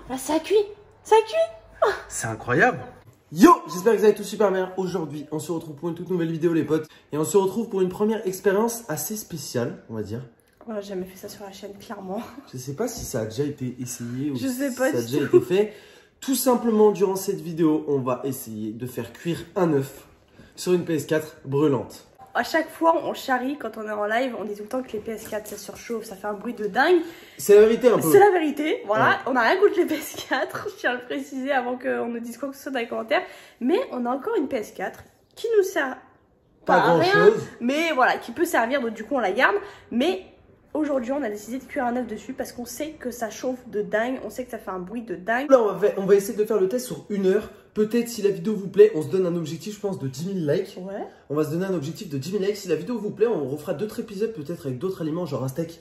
Là, ça cuit. Ça cuit. C'est incroyable. Yo, j'espère que vous allez tous super bien. Aujourd'hui, on se retrouve pour une toute nouvelle vidéo les potes. Et on se retrouve pour une première expérience assez spéciale, on va dire. Voilà, j'ai jamais fait ça sur la chaîne, clairement. Je sais pas si ça a déjà été essayé ou Je sais si pas ça a déjà été fait. Tout simplement, durant cette vidéo, on va essayer de faire cuire un œuf sur une PS4 brûlante. À chaque fois, on charrie quand on est en live, on dit tout le temps que les PS4 ça surchauffe, ça fait un bruit de dingue. C'est la vérité un peu. C'est la vérité, voilà. Ouais. On n'a rien contre les PS4, je tiens à le préciser avant qu'on nous dise quoi que ce soit dans les commentaires. Mais on a encore une PS4 qui nous sert Pas à grand rien, chose. mais voilà, qui peut servir, donc du coup on la garde. Mais aujourd'hui, on a décidé de cuire un œuf dessus parce qu'on sait que ça chauffe de dingue, on sait que ça fait un bruit de dingue. Là, on va essayer de faire le test sur 1 heure. Peut-être si la vidéo vous plaît, on se donne un objectif, je pense, de 10 000 likes. Ouais. On va se donner un objectif de 10 000 likes. Si la vidéo vous plaît, on refera d'autres épisodes, peut-être avec d'autres aliments, genre un steak.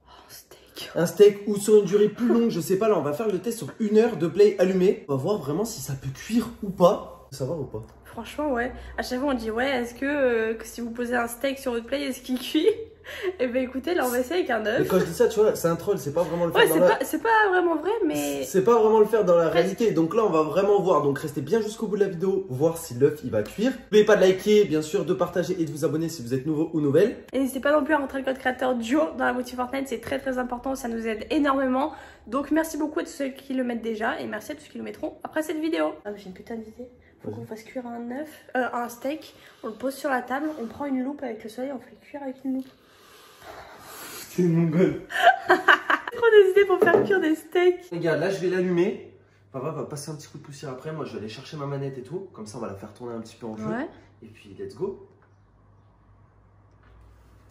Oh, steak. Un steak ou sur une durée plus longue, je sais pas. Là, on va faire le test sur 1 heure de play allumé. On va voir vraiment si ça peut cuire ou pas. Ça va ou pas? Franchement, ouais. À chaque fois, on dit, ouais, est-ce que si vous posez un steak sur votre play, est-ce qu'il cuit? Et ben écoutez, là, on va essayer avec un œuf. Mais quand je dis ça, tu vois, c'est un troll, c'est pas vraiment le faire Ouais, dans la... c'est pas vraiment vrai, mais... C'est pas vraiment le faire dans la Presque. réalité. Donc là, on va vraiment voir. Donc restez bien jusqu'au bout de la vidéo, voir si l'œuf il va cuire. N'oubliez pas de liker, bien sûr, de partager et de vous abonner si vous êtes nouveau ou nouvelle. Et n'hésitez pas non plus à rentrer le code créateur Duo dans la boutique Fortnite, c'est très important, ça nous aide énormément. Donc merci beaucoup à tous ceux qui le mettent déjà et merci à tous ceux qui le mettront après cette vidéo. Ah, j'ai une putain d'idée. Faut qu'on fasse cuire un œuf, un steak, on le pose sur la table, on prend une loupe avec le soleil, on fait cuire avec une loupe. C'est mon gueule. Trop des idées pour faire cuire des steaks. Les gars, là je vais l'allumer. Papa va passer un petit coup de poussière après. Moi je vais aller chercher ma manette et tout. Comme ça on va la faire tourner un petit peu en jeu. Ouais. Et puis let's go.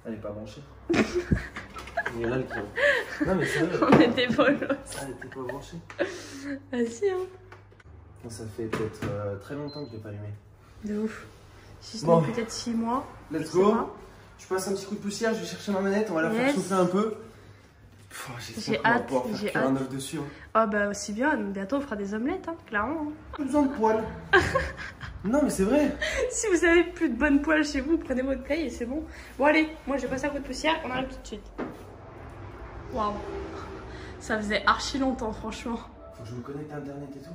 Elle est pas branchée. Il y a là le crayon. Non mais c'est vrai. On était bolos. Elle était pas branchée. Vas-y, hein. Non, ça fait peut-être très longtemps que je l'ai pas allumé. De ouf. Si ce Bon. n'est peut-être 6 mois. Let's je sais go. pas. Je passe un petit coup de poussière, je vais chercher ma manette, on va la faire Yes. souffler un peu. J'ai qu'on va hâte, pouvoir faire j'ai cuire un hâte. œuf dessus. Hein. Ah bah aussi bien, bientôt on fera des omelettes, hein, clairement. Hein. Pas besoin de poils. Non mais c'est vrai. Si vous avez plus de bonnes poils chez vous, prenez votre taille et c'est bon. Bon allez, moi je vais passer un coup de poussière, on arrive tout de suite. Waouh, ça faisait archi longtemps franchement. Faut que je me connecte à internet et tout.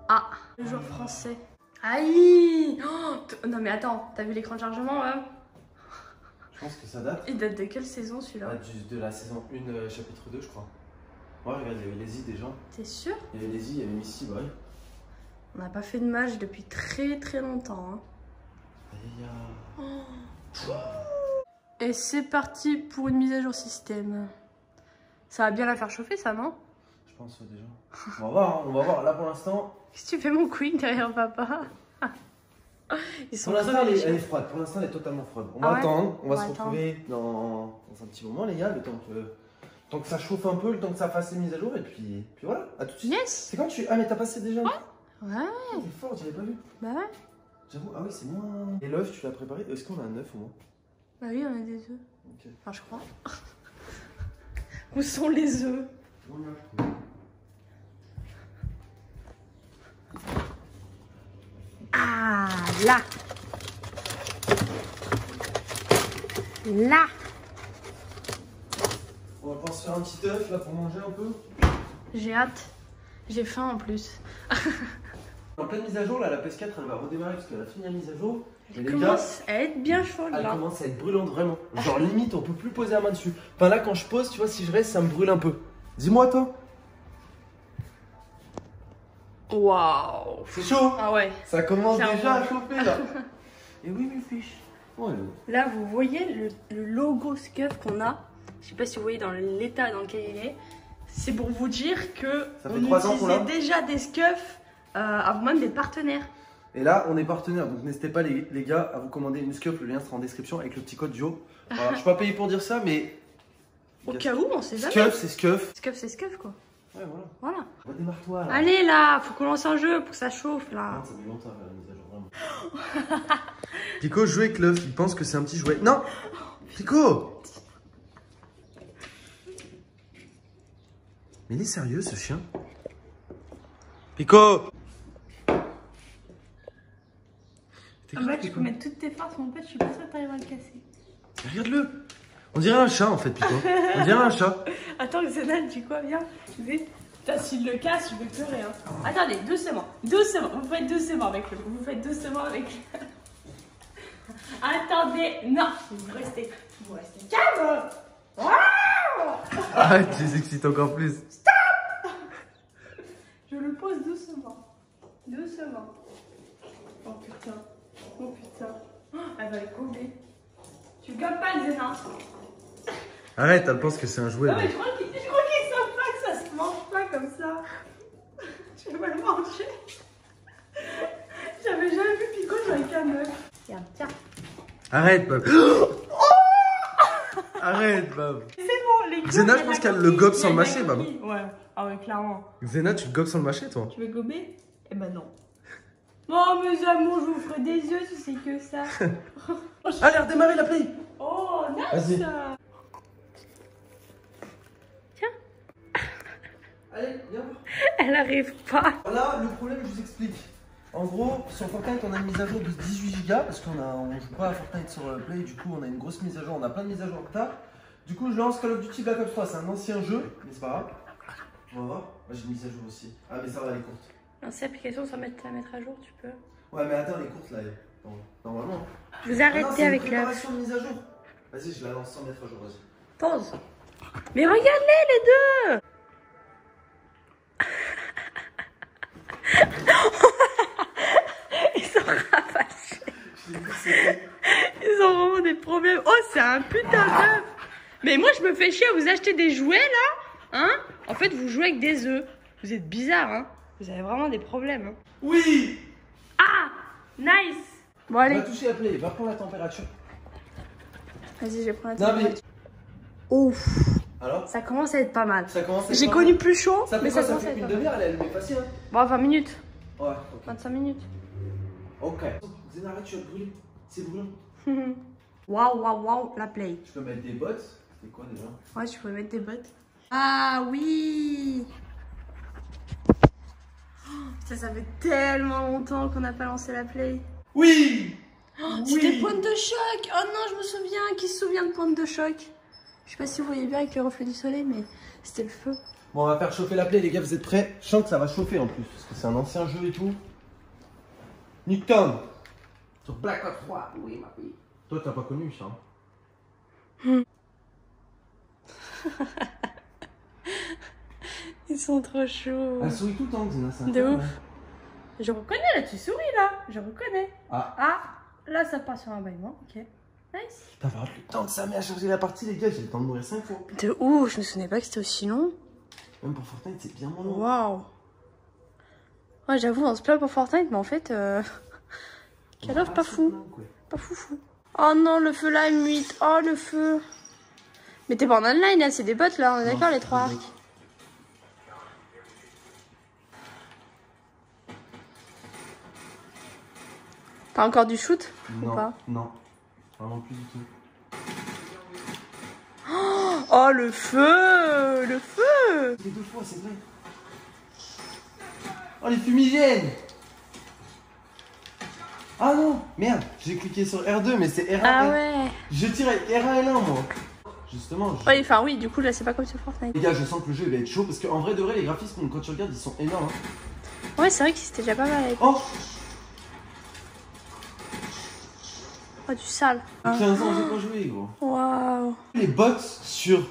Ah, le jour français. Aïe oh, non mais attends, t'as vu l'écran de chargement là? Je pense que ça date. Il date de quelle saison celui-là? De la saison 1, chapitre 2 je crois. Ouais regarde, il y avait les I déjà. T'es sûr? Il y avait les I, il y avait Missy, bah ouais. On n'a pas fait de match depuis très longtemps. Hein. Aïe, Et c'est parti pour une mise à jour système. Ça va bien la faire chauffer ça, non? je pense déjà. On va voir, hein, on va voir. Là pour l'instant. Qu'est-ce que tu fais mon queen derrière papa? Ils sont Pour l'instant crevés, elle est froide, pour l'instant elle est totalement froide. On va Ah ouais, attendre, on va se attendre. retrouver dans un petit moment les gars, le temps que ça chauffe un peu, le temps que ça fasse les mises à jour et puis voilà, à tout de suite. Yes. C'est quand tu... Ah mais t'as passé déjà? Ouais. C'est fort, j'avais pas vu. Bah ouais. J'avoue, ah oui c'est moins... Et l'œuf tu l'as préparé? Est-ce qu'on a un œuf au moins? Bah oui, on a des œufs. Ok. Enfin, je crois. Où sont les œufs? Ah, là. Là. On va pouvoir se faire un petit œuf là pour manger un peu. J'ai hâte. J'ai faim en plus. En pleine mise à jour là, la PS4 elle va redémarrer parce qu'elle a fini la mise à jour. Et Elle les gars, commence à être bien chaude elle là. commence à être brûlante vraiment. Genre limite on peut plus poser la main dessus. Enfin là quand je pose, tu vois, si je reste ça me brûle un peu. Dis-moi toi. Waouh. C'est chaud. Ah ouais. Ça commence Clairement. déjà à chauffer là. Et oui mes fiches. Oh, Là, vous voyez le logo Scuf qu'on a. Je sais pas si vous voyez dans l'état dans lequel il est. C'est pour vous dire que Ça fait on 3 ans qu'on l'a. utilisait déjà des Scuf avant même des partenaires. Et là on est partenaire donc n'hésitez pas les gars à vous commander une Scuf, le lien sera en description avec le petit code Duo. Voilà, je suis pas payé pour dire ça mais... Au cas où, on sait jamais. Scuf c'est Scuf. Scuf, c'est Scuf quoi. Ouais voilà. Voilà. Redémarre-toi là. Allez là, faut qu'on lance un jeu pour que ça chauffe là. Non, ça met longtemps la mise à jour, vraiment. Pico joue avec l'œuf, il pense que c'est un petit jouet. Non Pico. Mais il est sérieux ce chien? Pico. En fait, tu peux mettre toutes tes forces, mais en fait, je suis pas sûre que t'arrives à le casser. Regarde-le. On dirait un chat en fait, Pico. On dirait un chat. Attends, Xena, dis quoi? Viens. Vas-y. Putain, s'il le casse, je vais pleurer. Hein. Attendez, doucement. Doucement. Vous faites doucement avec lui. Vous faites doucement avec lui. Attendez. Non. Vous restez calme. Arrête, tu les excites encore plus. Stop. Je le pose doucement. Doucement. Oh putain. Oh putain. Oh, elle va le gober. Tu gobes pas, Xena. Arrête, elle pense que c'est un jouet. Non, mais je crois qu'ils savent pas que ça se mange pas comme ça. Je vais le manger. J'avais jamais vu Pico avec un œuf. Tiens, tiens. Arrête, Bob. Arrête, Bob. C'est bon, les gobes. Xena, je pense qu'elle le gobe sans le mâcher, Bob. Ouais, ah ouais, clairement. Xena, tu le gobes sans le mâcher, toi? Tu veux gober? Eh ben non. Oh, mes amours, je vous ferai des œufs si c'est que ça. Allez, redémarrer la play. Oh, nice. Tiens. Allez, viens. Elle arrive pas. Voilà, le problème, je vous explique. En gros, sur Fortnite, on a une mise à jour de 18 Go parce qu'on joue pas à Fortnite sur Play. Du coup, on a une grosse mise à jour. On a plein de mises à jour en retard. Du coup, je lance Call of Duty Black Ops 3. C'est un ancien jeu, mais c'est pas grave. On va voir. Moi, j'ai une mise à jour aussi. Ah, mais ça va, elle est courte. L'ancienne application sans mettre à jour, tu peux. Ouais, mais attends, elle est courte là. Normalement. Vous arrêtez avec la. Préparation de mise à jour. Vas-y, je la lance sans mettre à jour. Vas-y. Pause. Mais regardez les deux. Ils sont ravachés. Ils ont vraiment des problèmes. Oh, c'est un putain d'œuf. Mais moi, je me fais chier à vous acheter des jouets là. Hein? En fait, vous jouez avec des œufs. Vous êtes bizarre, hein? Vous avez vraiment des problèmes. Hein? Oui. Ah! Nice! Bon, allez. Va toucher la play. Va prendre la température. Vas-y, je vais prendre la température. Mais... Ouf! Alors? Ça commence à être pas mal. Ça commence à être J'ai connu plus chaud, ça mais ça commence à fait être une pas mal. demi-heure, elle est facile. Hein. Bon, 20 minutes. Ouais. Okay. 25 minutes. Ok. Xena, arrête, tu vas te brûler. C'est brûlant. Waouh, waouh, waouh, la play. Tu peux mettre des bottes. C'est quoi déjà? Ouais, tu peux mettre des bottes. Ah oui! Oh, ça fait tellement longtemps qu'on n'a pas lancé la play. Oui! Oh, c'était pointe de choc! Oh non, je me souviens. Qui se souvient de pointe de choc? Je sais pas si vous voyez bien avec le reflet du soleil, mais c'était le feu. Bon, on va faire chauffer la play, les gars, vous êtes prêts? Je sens que ça va chauffer en plus, parce que c'est un ancien jeu et tout. Newton! Sur Black Ops 3, oui, ma fille. Toi, t'as pas connu ça, hein? Ils sont trop chauds. Elle sourit tout le temps, Xena, ça. De ouf. Je reconnais là, tu souris là. Je reconnais. Ah. Ah, là ça part sur un bâillement. Ok. Nice. T'as pas plus le temps de ça, mais à charger la partie, les gars, j'ai le temps de mourir 5 fois. De ouf, je me souvenais pas que c'était aussi long. Même pour Fortnite, c'est bien long. Waouh. Ouais, j'avoue, on se plaint pour Fortnite, mais en fait, Call of pas fou. Pas foufou. Oh non, le feu là, M8. Oh, le feu. Mais t'es pas en online là, c'est des bots là, on est d'accord les trois. T'as encore du shoot ou pas? Non, vraiment plus du tout. Oh le feu! Le feu! Les deux fois, c'est vrai. Oh les fumigènes! Ah non, merde, j'ai cliqué sur R2, mais c'est R1. Ah ouais. Je tire avec R1 et L1 moi. Justement. Oui, enfin oui, du coup là c'est pas comme sur Fortnite. Les gars, je sens que le jeu il va être chaud parce qu'en vrai de vrai, les graphismes, quand tu regardes, ils sont énormes. Hein. Ouais, c'est vrai que c'était déjà pas mal avec. Oh! Oh, du sale. 15 ans, j'ai pas joué, gros. Waouh. Les bots sur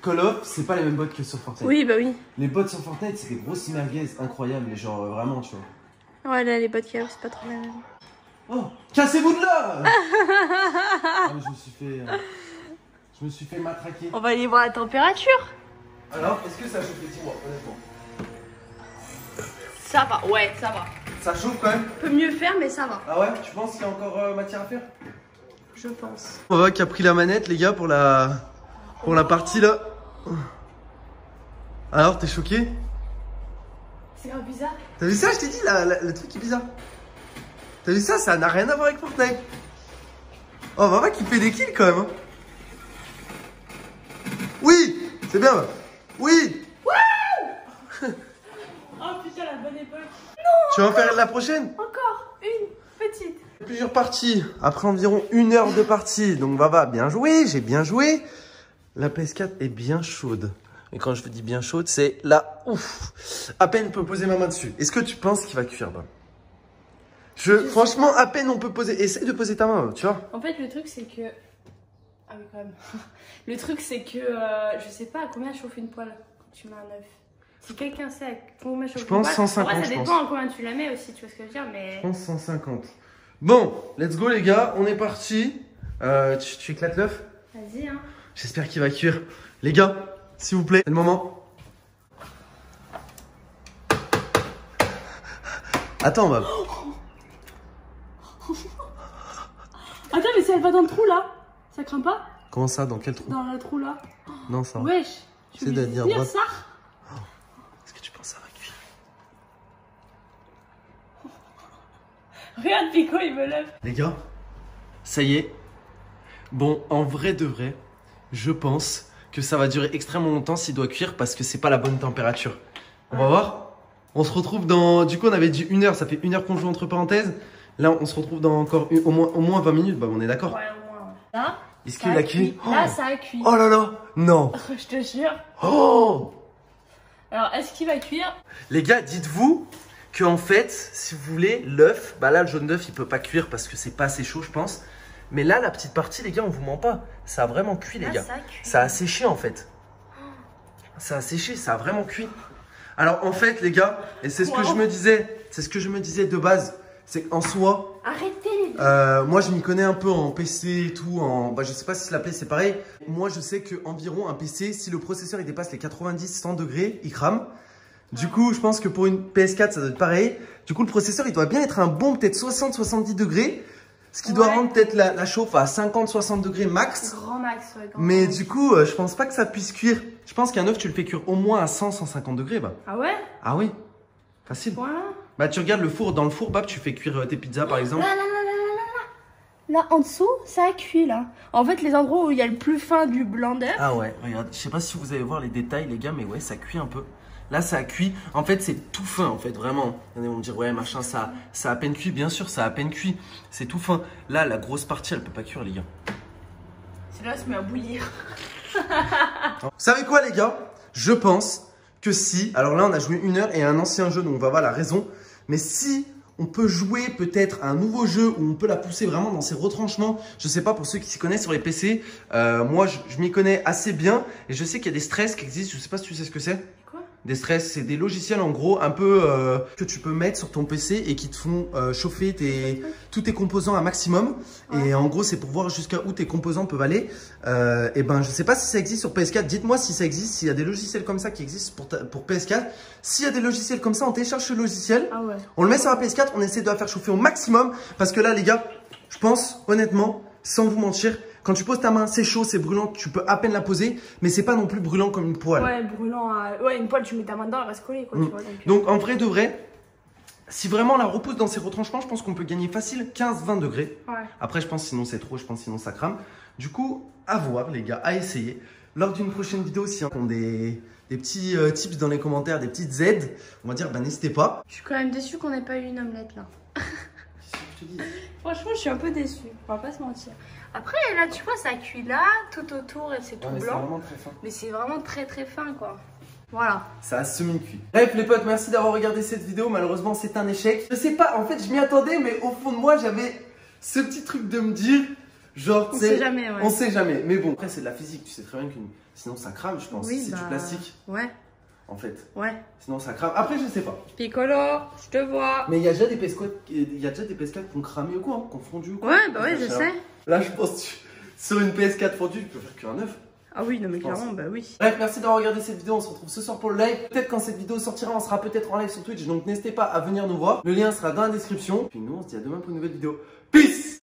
Call of, c'est pas les mêmes bots que sur Fortnite. Oui, bah oui. Les bots sur Fortnite, c'est des grosses merguez incroyables, mais genre vraiment, tu vois. Ouais, là les bots qu'il y a, c'est pas trop la même. Oh! Cassez-vous de là! Ah, mais je me suis fait matraquer. On va aller voir la température. Alors, est-ce que ça chauffe les tiroirs, honnêtement? Ça va, ouais, ça va. Ça chauffe quand même? Peut mieux faire, mais ça va. Ah ouais? Tu penses qu'il y a encore matière à faire? Je pense. On va qui a pris la manette, les gars, pour la partie là. Alors, t'es choqué? C'est grave bizarre. T'as vu ça? Je t'ai dit, le truc est bizarre. T'as vu ça? Ça n'a rien à voir avec Fortnite. Oh, Mama qui fait des kills quand même. Hein. Oui! C'est bien. Oui! Oh putain, la bonne époque. Non! Tu vas en faire la prochaine? Encore une petite. Plusieurs parties. Après environ 1 heure de partie. Donc, Baba, bien joué. J'ai bien joué. La PS4 est bien chaude. Et quand je dis bien chaude, c'est là, ouf, à peine on peut poser ma main dessus. Est-ce que tu penses qu'il va cuire, bah? Franchement, à peine on peut poser. Essaye de poser ta main, tu vois. En fait, le truc, c'est que... Ah oui, quand même. Le truc, c'est que je sais pas à combien chauffe une poêle quand tu mets un œuf. Si quelqu'un sait à combien chauffe une poêle... Je pense 150, ouais, ça dépend à combien tu la mets aussi, tu vois ce que je veux dire, mais... Je pense 150. Bon, let's go les gars, on est parti. Tu éclates l'œuf? Vas-y, hein. J'espère qu'il va cuire. Les gars, s'il vous plaît, c'est le moment. Attends, Mab. Attends, mais si elle va dans le trou là, ça craint pas? Comment ça? Dans quel trou? Dans le trou là. Non, ça. Wesh. C'est de dire droite. Ça. Est-ce que tu penses que ça va cuire? Regarde Pico, il me lève. Les gars, ça y est. Bon, en vrai de vrai, je pense que ça va durer extrêmement longtemps s'il doit cuire parce que c'est pas la bonne température. On va voir. On se retrouve dans... Du coup, on avait dit 1 heure, ça fait 1 heure qu'on joue entre parenthèses. Là, on se retrouve dans encore au moins 20 minutes. Bah, on est d'accord. Ouais, au moins. Là, est-ce qu'il a cuit? Là, ça a cuit. Oh là là, non. Je te jure. Oh. Alors, est-ce qu'il va cuire? Les gars, dites-vous que en fait, si vous voulez, l'œuf, bah là, le jaune d'œuf, il peut pas cuire parce que c'est pas assez chaud, je pense. Mais là, la petite partie, les gars, on vous ment pas. Ça a vraiment cuit, les gars. Ça a séché, en fait. Ça a séché, ça a vraiment cuit. Alors, en fait, les gars, et c'est ce que je me disais, de base, c'est qu'en soi, arrêtez les deux. Moi, je m'y connais un peu en PC et tout. Bah, je sais pas si la Play, c'est pareil. Moi, je sais qu'environ un PC, si le processeur il dépasse les 90-100 degrés, il crame. Du coup, je pense que pour une PS4, ça doit être pareil. Du coup, le processeur, il doit bien être un bon, peut-être 60-70 degrés. Ce qui doit rendre peut-être la chauffe à 50-60 degrés max. Grand max, ouais. Mais du coup, je pense pas que ça puisse cuire. Je pense qu'un œuf, tu le fais cuire au moins à 100-150 degrés. Bah. Ah ouais? Ah oui. Facile. Voilà. Bah, tu regardes le four. Dans le four, bah, tu fais cuire tes pizzas, par exemple. Là, en dessous, ça a cuit, là. En fait, les endroits où il y a le plus fin du blanc d'œuf. Ah ouais, regarde. Je sais pas si vous allez voir les détails, les gars, mais ouais, ça cuit un peu. Là, ça a cuit. En fait, c'est tout fin, en fait, vraiment. Ils vont me dire, ouais, machin, ça a à peine cuit. Bien sûr, ça a à peine cuit. C'est tout fin. Là, la grosse partie, elle peut pas cuire, les gars. C'est là, ça se met à bouillir. Vous savez quoi, les gars? Je pense que si... Alors là, on a joué 1 heure et un ancien jeu, donc on va voir la raison. Mais si on peut jouer peut-être à un nouveau jeu où on peut la pousser vraiment dans ses retranchements, je sais pas, pour ceux qui s'y connaissent sur les PC, moi, je m'y connais assez bien. Et je sais qu'il y a des stress qui existent. Je sais pas si tu sais ce que c'est. Des stress, c'est des logiciels en gros un peu que tu peux mettre sur ton PC et qui te font chauffer tous tes composants à maximum. Ouais. Et en gros, c'est pour voir jusqu'à où tes composants peuvent aller. Et ben, je sais pas si ça existe sur PS4. Dites-moi si ça existe, s'il y a des logiciels comme ça qui existent pour PS4. S'il y a des logiciels comme ça, on télécharge ce logiciel. Ah ouais. On le met sur la PS4, on essaie de la faire chauffer au maximum. Parce que là, les gars, je pense honnêtement, sans vous mentir, quand tu poses ta main, c'est chaud, c'est brûlant, tu peux à peine la poser, mais c'est pas non plus brûlant comme une poêle. Ouais, brûlant. Ouais, une poêle, tu mets ta main dedans, elle reste collée. Quoi, tu vois, donc, en vrai de vrai, si vraiment on la repousse dans ses retranchements, je pense qu'on peut gagner facile 15-20 degrés. Ouais. Après, je pense sinon c'est trop, je pense sinon ça crame. Du coup, à voir les gars, à essayer. Lors d'une prochaine vidéo, si on a des petits tips dans les commentaires, des petites aides, on va dire, bah n'hésitez pas. Je suis quand même déçue qu'on n'ait pas eu une omelette là. Franchement, je suis un peu déçue, on va pas se mentir. Après, là, tu vois, ça cuit là, tout autour et c'est tout blanc. C'est vraiment très fin. Mais c'est vraiment très très fin, quoi. Voilà. Ça a semi-cuit. Bref, les potes, merci d'avoir regardé cette vidéo. Malheureusement, c'est un échec. Je sais pas, en fait, je m'y attendais, mais au fond de moi, j'avais ce petit truc de me dire, genre, on sait jamais, ouais. On sait jamais. Mais bon, après, c'est de la physique. Tu sais très bien que sinon, ça crame, je pense. Oui, c'est du plastique. Ouais. En fait. Ouais. Sinon ça crame. Après je sais pas. Piccolo, je te vois. Mais il y a déjà des PS4 qui ont cramé ou quoi, hein, qui ont fondu ou quoi. Ouais, bah ouais, je sais. Là je pense que sur une PS4 fondue, tu peux faire qu'un œuf. Ah oui, non mais clairement, bah oui. Bref, merci d'avoir regardé cette vidéo, on se retrouve ce soir pour le live. Peut-être quand cette vidéo sortira, on sera peut-être en live sur Twitch, donc n'hésitez pas à venir nous voir. Le lien sera dans la description. Puis nous, on se dit à demain pour une nouvelle vidéo. Peace!